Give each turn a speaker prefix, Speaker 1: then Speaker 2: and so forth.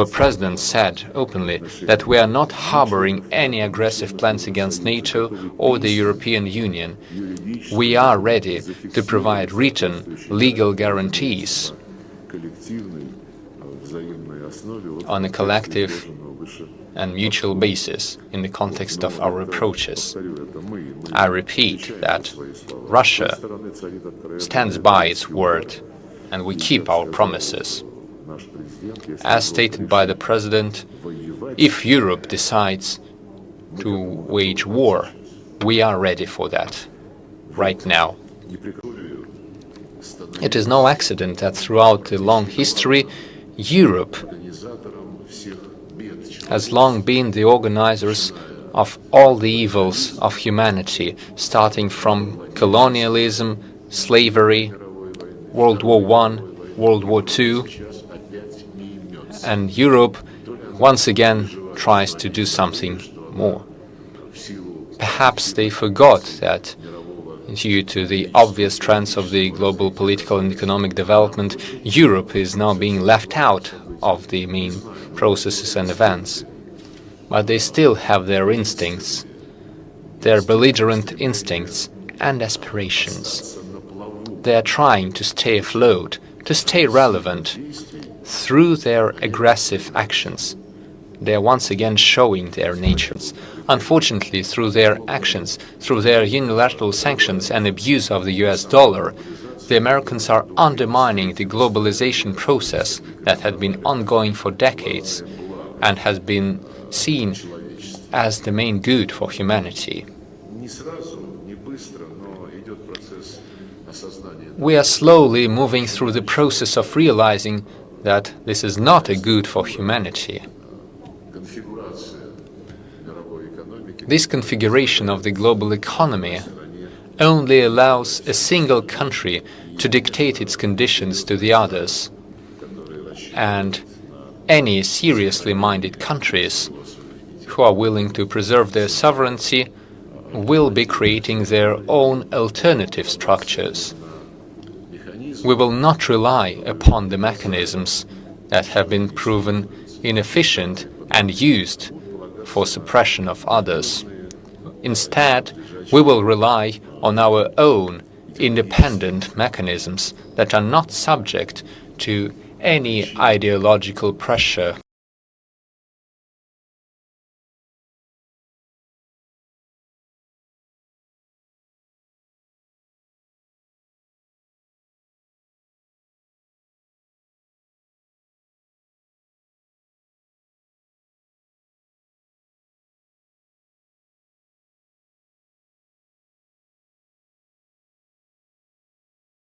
Speaker 1: Our president said openly that we are not harboring any aggressive plans against NATO or the European Union. We are ready to provide written legal guarantees on a collective and mutual basis in the context of our approaches. I repeat that Russia stands by its word and we keep our promises. As stated by the President, if Europe decides to wage war, we are ready for that right now. It is no accident that throughout the long history, Europe has long been the organizers of all the evils of humanity, starting from colonialism, slavery, World War I, World War II, and Europe once again tries to do something more. Perhaps they forgot that due to the obvious trends of the global political and economic development, Europe is now being left out of the main processes and events. But they still have their instincts, their belligerent instincts and aspirations. They are trying to stay afloat, to stay relevant through their aggressive actions. They are once again showing their natures. Unfortunately, through their actions, through their unilateral sanctions and abuse of the US dollar, the Americans are undermining the globalization process that had been ongoing for decades and has been seen as the main good for humanity. We are slowly moving through the process of realizing that this is not a good for humanity. This configuration of the global economy only allows a single country to dictate its conditions to the others, and any seriously minded countries who are willing to preserve their sovereignty will be creating their own alternative structures. We will not rely upon the mechanisms that have been proven inefficient and used for suppression of others. Instead, we will rely on our own independent mechanisms that are not subject to any ideological pressure.